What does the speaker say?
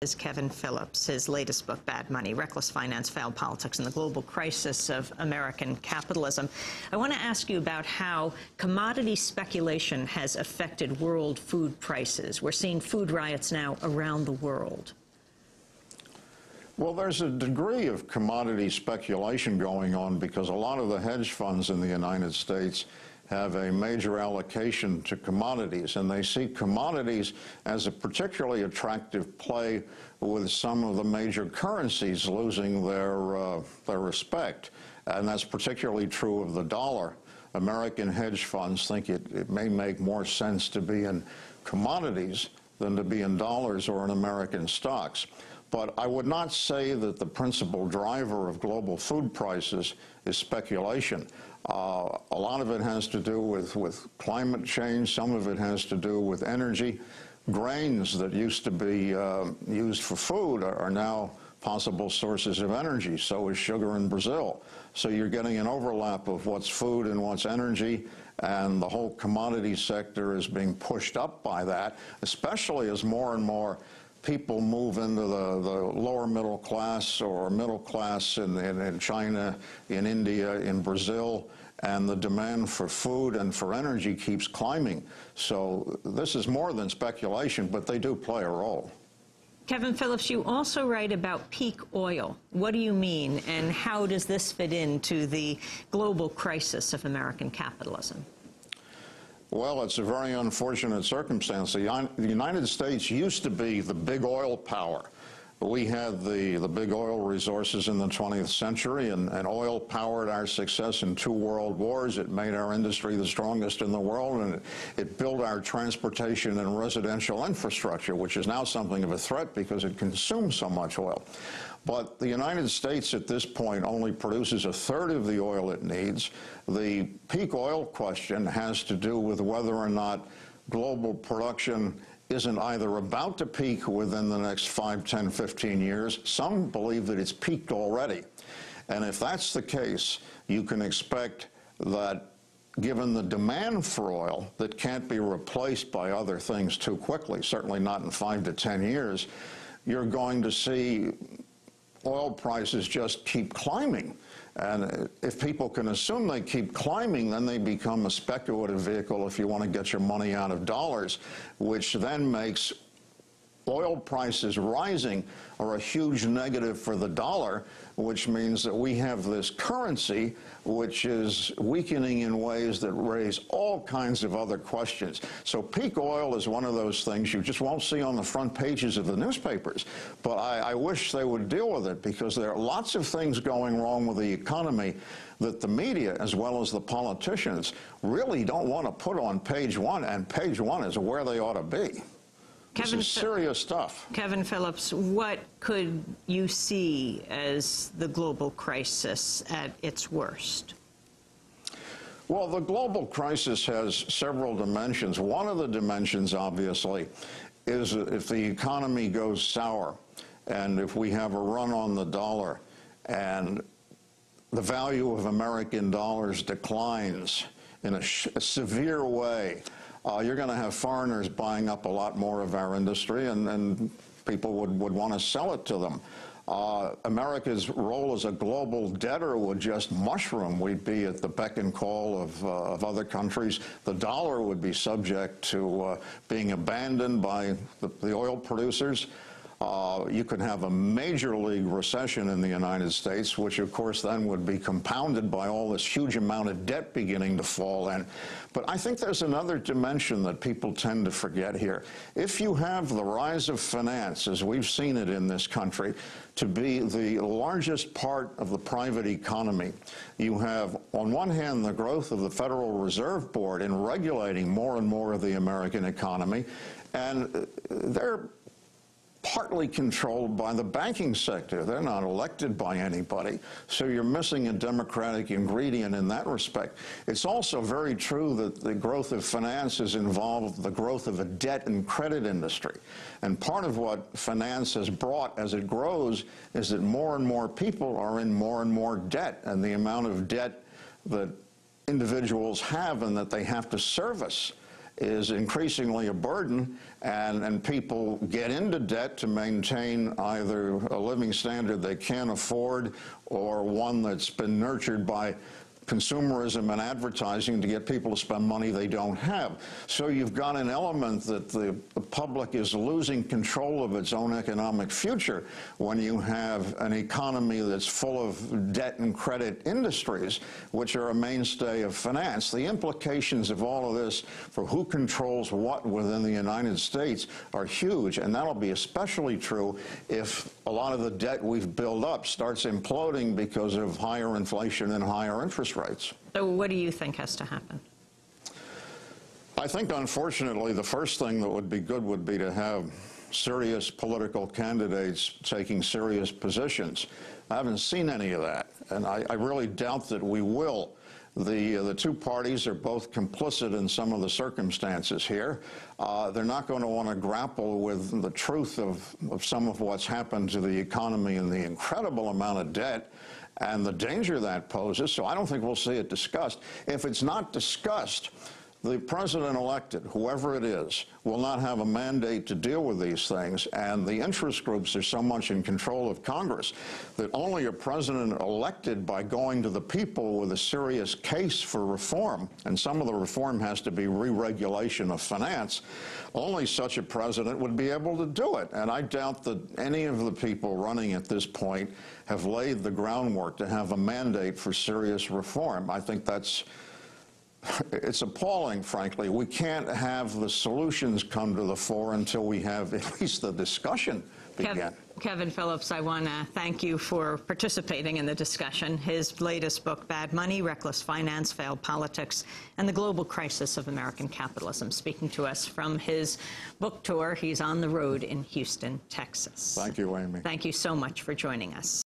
Is Kevin Phillips. His latest book, Bad Money, Reckless Finance, Failed Politics, and the Global Crisis of American Capitalism. I want to ask you about how commodity speculation has affected world food prices. We're seeing food riots now around the world. Well, there's a degree of commodity speculation going on because a lot of the hedge funds in the United States have a major allocation to commodities, and they see commodities as a particularly attractive play with some of the major currencies losing their respect. And that's particularly true of the dollar. American hedge funds think it may make more sense to be in commodities than to be in dollars or in American stocks. But I would not say that the principal driver of global food prices is speculation. A lot of it has to do with climate change. Some of it has to do with energy. Grains that used to be used for food are now possible sources of energy. So is sugar in Brazil. So you're getting an overlap of what's food and what's energy, and the whole commodity sector is being pushed up by that, especially as more and more people move into the lower middle class or middle class in China, in India, in Brazil, and the demand for food and for energy keeps climbing. So this is more than speculation, but they do play a role. Kevin Phillips, you also write about peak oil. What do you mean, and how does this fit into the global crisis of American capitalism? Well, it's a very unfortunate circumstance. The United States used to be the big oil power. We had the big oil resources in the 20th century, and oil powered our success in 2 world wars. It made our industry the strongest in the world, and it built our transportation and residential infrastructure, which is now something of a threat because it consumes so much oil. But the United States at this point only produces 1/3 of the oil it needs. The peak oil question has to do with whether or not global production isn't either about to peak within the next 5, 10, 15 years. Some believe that it's peaked already. And if that's the case, you can expect that given the demand for oil that can't be replaced by other things too quickly, certainly not in 5 to 10 years, you're going to see oil prices just keep climbing. And if people can assume they keep climbing, then they become a speculative vehicle if you want to get your money out of dollars, which then makes oil prices rising are a huge negative for the dollar, which means that we have this currency which is weakening in ways that raise all kinds of other questions. So peak oil is one of those things you just won't see on the front pages of the newspapers. But I wish they would deal with it, because there are lots of things going wrong with the economy that the media, as well as the politicians, really don't want to put on page 1, and page 1 is where they ought to be. This is serious stuff. Kevin Phillips, what could you see as the global crisis at its worst? Well, the global crisis has several dimensions. One of the dimensions, obviously, is if the economy goes sour and if we have a run on the dollar and the value of American dollars declines in a severe way, you're going to have foreigners buying up a lot more of our industry, and people would want to sell it to them. America's role as a global debtor would just mushroom. We'd be at the beck and call of other countries. The dollar would be subject to being abandoned by the oil producers. You could have a major league recession in the United States, which of course then would be compounded by all this huge amount of debt beginning to fall in. But I think there's another dimension that people tend to forget here. If you have the rise of finance, as we've seen it in this country, to be the largest part of the private economy, you have, on one hand, the growth of the Federal Reserve Board in regulating more and more of the American economy, and they're partly controlled by the banking sector. They're not elected by anybody. So you're missing a democratic ingredient in that respect. It's also very true that the growth of finance has involved the growth of a debt and credit industry. And part of what finance has brought as it grows is that more and more people are in more and more debt, and the amount of debt that individuals have and that they have to service is increasingly a burden, and people get into debt to maintain either a living standard they can't afford or one that's been nurtured by consumerism and advertising to get people to spend money they don't have. So you've got an element that the public is losing control of its own economic future when you have an economy that's full of debt and credit industries, which are a mainstay of finance. The implications of all of this for who controls what within the United States are huge, and that'll be especially true if a lot of the debt we've built up starts imploding because of higher inflation and higher interest rates. So what do you think has to happen? I think, unfortunately, the first thing that would be good would be to have serious political candidates taking serious positions. I haven't seen any of that, and I really doubt that we will. The two parties are both complicit in some of the circumstances here. They're not going to want to grapple with the truth of some of what's happened to the economy and the incredible amount of debt and the danger that poses, so I don't think we'll see it discussed. If it's not discussed, the president-elected, whoever it is, will not have a mandate to deal with these things, and the interest groups are so much in control of Congress that only a president elected by going to the people with a serious case for reform, and some of the reform has to be re-regulation of finance, only such a president would be able to do it. And I doubt that any of the people running at this point have laid the groundwork to have a mandate for serious reform. I think it's appalling, frankly. We can't have the solutions come to the fore until we have at least the discussion begin. Kevin Phillips, I want to thank you for participating in the discussion. His latest book, Bad Money, Reckless Finance, Failed Politics, and the Global Crisis of American Capitalism, speaking to us from his book tour. He's on the road in Houston, Texas. Thank you, Amy. Thank you so much for joining us.